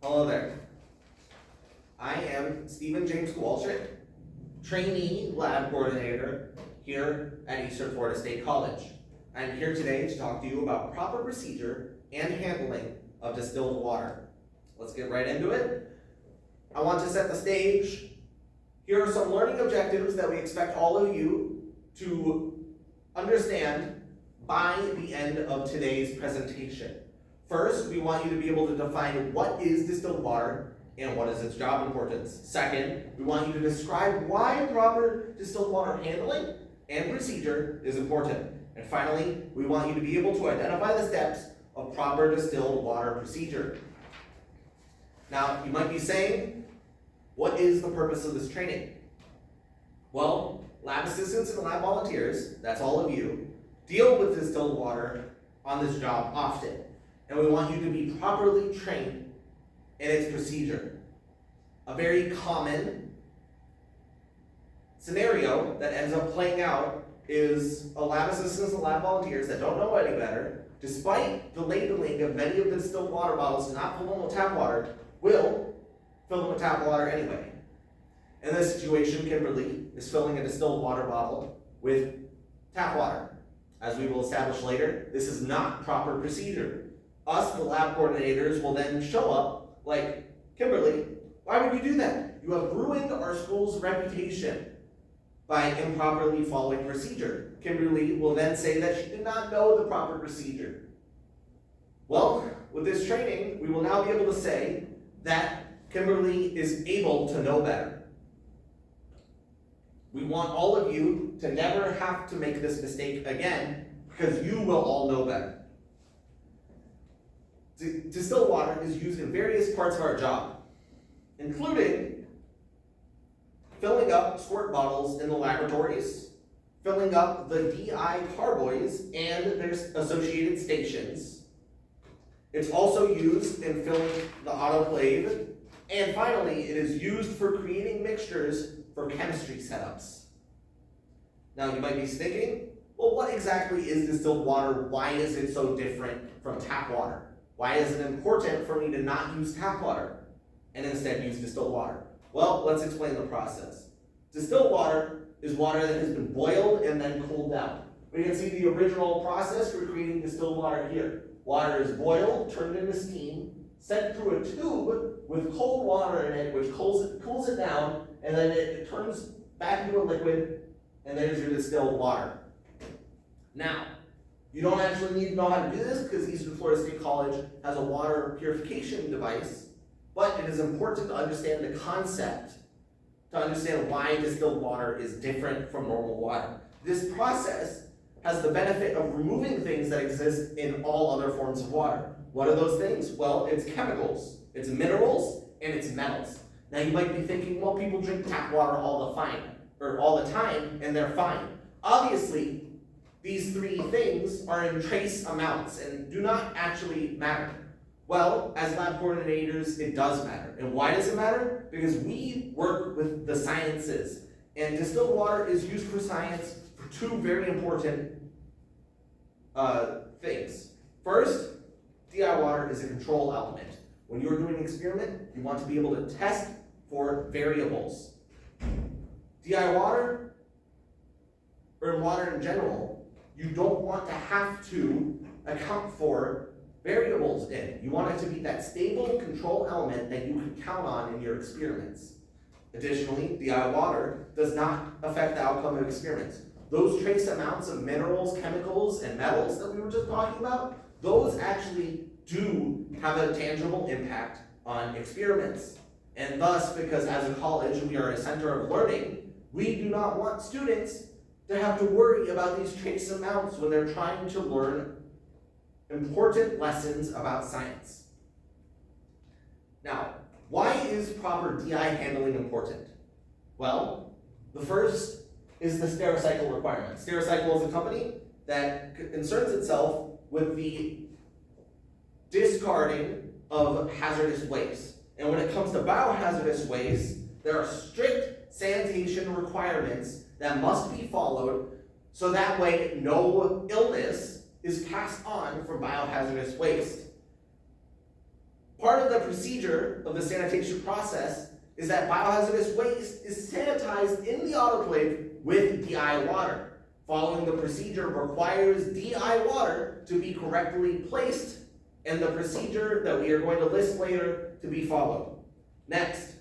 Hello there. I am Stephen James Kowalczyk, trainee lab coordinator here at Eastern Florida State College. I'm here today to talk to you about proper procedure and handling of distilled water. Let's get right into it. I want to set the stage. Here are some learning objectives that we expect all of you to understand by the end of today's presentation. First, we want you to be able to define what is distilled water and what is its job importance. Second, we want you to describe why proper distilled water handling and procedure is important. And finally, we want you to be able to identify the steps of proper distilled water procedure. Now, you might be saying, what is the purpose of this training? Well, lab assistants and lab volunteers, that's all of you, deal with distilled water on this job often. And we want you to be properly trained in its procedure. A very common scenario that ends up playing out is a lab assistants and lab volunteers that don't know any better, despite the labeling of many of the distilled water bottles to not fill them with tap water, will fill them with tap water anyway. In this situation, Kimberly is filling a distilled water bottle with tap water. As we will establish later, this is not proper procedure. Us, the lab coordinators, will then show up like, Kimberly, why would you do that? You have ruined our school's reputation by improperly following procedure. Kimberly will then say that she did not know the proper procedure. Well, with this training, we will now be able to say that Kimberly is able to know better. We want all of you to never have to make this mistake again, because you will all know better. Distilled water is used in various parts of our job, including filling up squirt bottles in the laboratories, filling up the DI carboys and their associated stations. It's also used in filling the autoclave, and finally, it is used for creating mixtures for chemistry setups. Now, you might be thinking, well, what exactly is distilled water? Why is it so different from tap water? Why is it important for me to not use tap water and instead use distilled water? Well, let's explain the process. Distilled water is water that has been boiled and then cooled down. We can see the original process for creating distilled water here. Water is boiled, turned into steam, sent through a tube with cold water in it, which cools it down, and then it turns back into a liquid, and there's your distilled water. Now, you don't actually need to know how to do this because Eastern Florida State College has a water purification device, but it is important to understand the concept, to understand why distilled water is different from normal water. This process has the benefit of removing things that exist in all other forms of water. What are those things? Well, it's chemicals, it's minerals, and it's metals. Now you might be thinking, well, people drink tap water all the time, and they're fine. Obviously, these three things are in trace amounts and do not actually matter. Well, as lab coordinators, it does matter. And why does it matter? Because we work with the sciences, and distilled water is used for science for two very important things. First, DI water is a control element. When you're doing an experiment, you want to be able to test for variables. DI water, or water in general, you don't want to have to account for variables in it. You want it to be that stable control element that you can count on in your experiments. Additionally, DI water does not affect the outcome of experiments. Those trace amounts of minerals, chemicals, and metals that we were just talking about, those actually do have a tangible impact on experiments. And thus, because as a college we are a center of learning, we do not want students to have to worry about these trace amounts when they're trying to learn important lessons about science. Now, why is proper DI handling important? Well, the first is the Stericycle requirement. Stericycle is a company that concerns itself with the discarding of hazardous waste. And when it comes to biohazardous waste, there are strict sanitation requirements that must be followed so that way no illness is passed on from biohazardous waste. Part of the procedure of the sanitation process is that biohazardous waste is sanitized in the autoclave with DI water. Following the procedure requires DI water to be correctly placed and the procedure that we are going to list later to be followed. Next,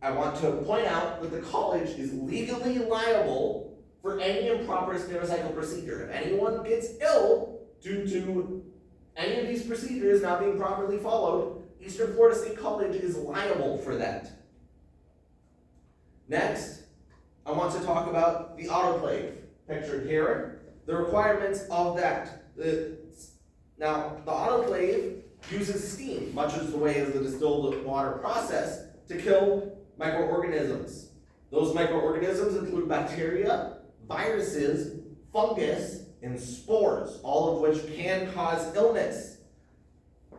I want to point out that the college is legally liable for any improper stericycle procedure. If anyone gets ill due to any of these procedures not being properly followed, Eastern Florida State College is liable for that. Next, I want to talk about the autoclave pictured here, the requirements of that. Now, the autoclave uses steam, much as the way as the distilled water process, to kill microorganisms. Those microorganisms include bacteria, viruses, fungus, and spores, all of which can cause illness.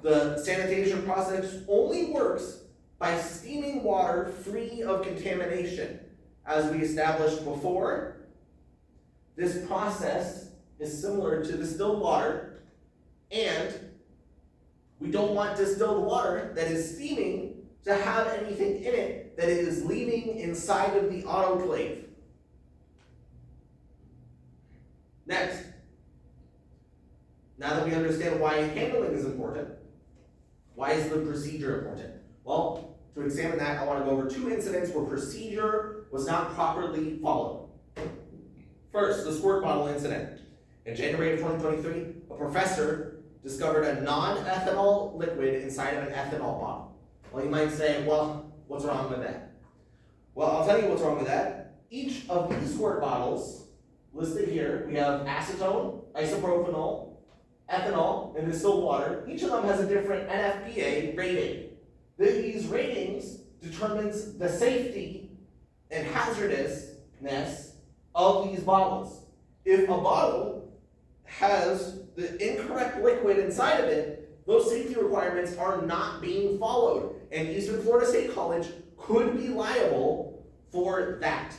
The sanitation process only works by steaming water free of contamination. As we established before, this process is similar to distilled water, and we don't want distilled water that is steaming to have anything in it that it is leaving inside of the autoclave. Next, now that we understand why handling is important, why is the procedure important? Well, to examine that, I want to go over 2 incidents where procedure was not properly followed. First, the squirt bottle incident. In January of 2023, a professor discovered a non-ethanol liquid inside of an ethanol bottle. Well, you might say, well, what's wrong with that? Well, I'll tell you what's wrong with that. Each of these squirt bottles listed here, we have acetone, isopropanol, ethanol, and distilled water. Each of them has a different NFPA rating. These ratings determines the safety and hazardousness of these bottles. If a bottle has the incorrect liquid inside of it, those safety requirements are not being followed, and Eastern Florida State College could be liable for that.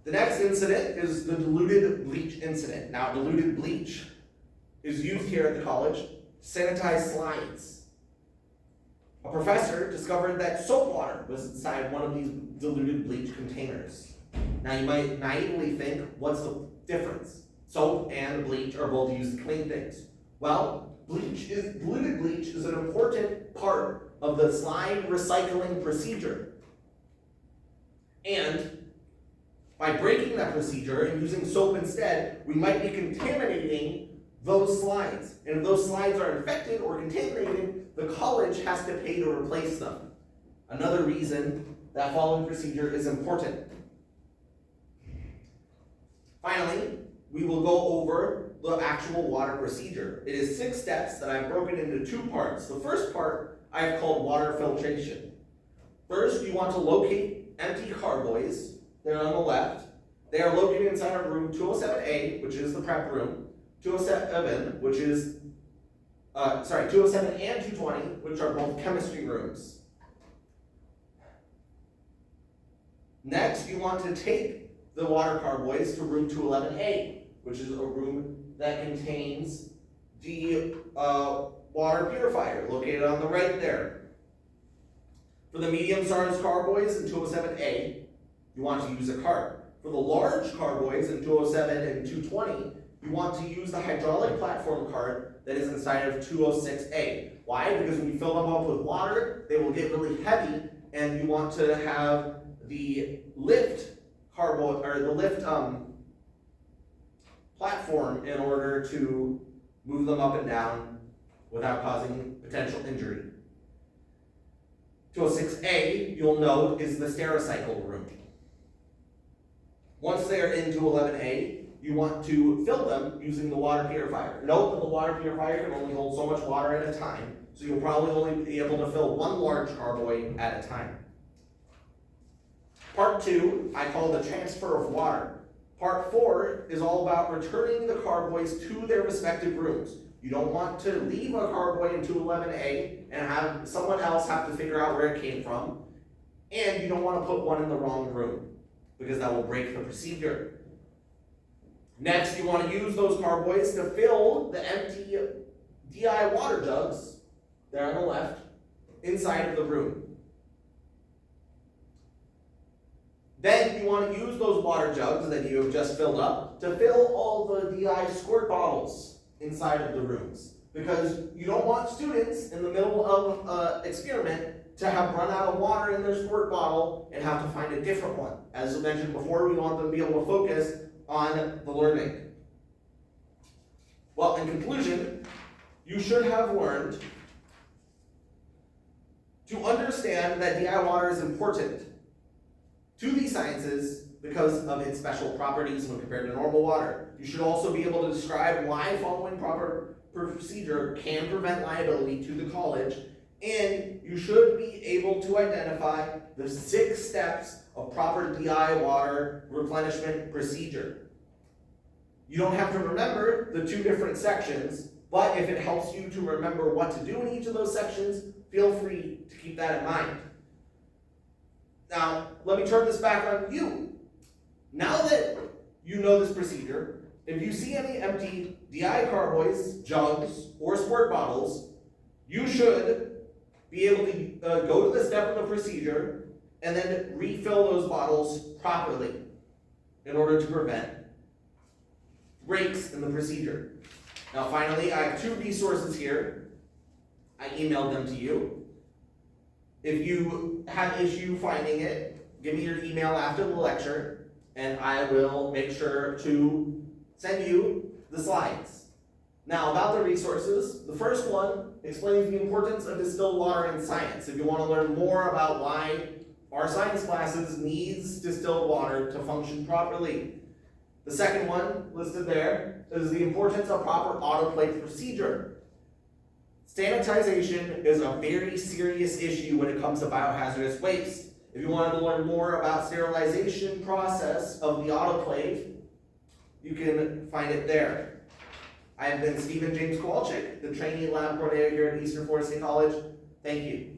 The next incident is the diluted bleach incident. Now, diluted bleach is used here at the college to sanitize slides. A professor discovered that soap water was inside one of these diluted bleach containers. Now, you might naively think, what's the difference? Soap and bleach are both used to clean things. Well, diluted bleach is an important part of the slide recycling procedure. And by breaking that procedure and using soap instead, we might be contaminating those slides. And if those slides are infected or contaminated, the college has to pay to replace them. Another reason that following procedure is important. Finally, we will go over the actual water procedure. It is 6 steps that I've broken into 2 parts. The first part I have called water filtration. First, you want to locate empty carboys. They're on the left. They are located inside of room 207A, which is the prep room, 207, which is, 207 and 220, which are both chemistry rooms. Next, you want to take the water carboys to room 211A, which is a room that contains the water purifier, located on the right there. For the medium-sized carboys in 207A, you want to use a cart. For the large carboys in 207 and 220, you want to use the hydraulic platform cart that is inside of 206A. Why? Because when you fill them up with water, they will get really heavy, and you want to have the lift platform in order to move them up and down without causing potential injury. 206A, you'll note, is the stericycle room. Once they are in 211A, you want to fill them using the water purifier. Note that the water purifier can only hold so much water at a time, so you'll probably only be able to fill 1 large carboy at a time. Part 2, I call the transfer of water. Part 4 is all about returning the carboys to their respective rooms. You don't want to leave a carboy in 211A and have someone else have to figure out where it came from, and you don't want to put one in the wrong room, because that will break the procedure. Next, you want to use those carboys to fill the empty DI water jugs, there on the left, inside of the room. Then you want to use those water jugs that you have just filled up to fill all the DI squirt bottles inside of the rooms. Because you don't want students in the middle of an experiment to have run out of water in their squirt bottle and have to find a different one. As I mentioned before, we want them to be able to focus on the learning. Well, in conclusion, you should have learned to understand that DI water is important to these sciences because of its special properties when compared to normal water. You should also be able to describe why following proper procedure can prevent liability to the college, and you should be able to identify the 6 steps of proper DI water replenishment procedure. You don't have to remember the 2 different sections, but if it helps you to remember what to do in each of those sections, feel free to keep that in mind. Now, let me turn this back on you. Now that you know this procedure, if you see any empty DI carboys, jugs, or squirt bottles, you should be able to go to the step of the procedure and then refill those bottles properly in order to prevent breaks in the procedure. Now finally, I have 2 resources here. I emailed them to you. If you have issue finding it, give me your email after the lecture, and I will make sure to send you the slides. Now about the resources, the first one explains the importance of distilled water in science. If you want to learn more about why our science classes needs distilled water to function properly. The second one listed there is the importance of proper autoclave procedure. Sanitization is a very serious issue when it comes to biohazardous waste. If you wanted to learn more about sterilization process of the autoclave, you can find it there. I have been Stephen James Kowalczyk, the trainee lab coordinator here at Eastern Florida State College. Thank you.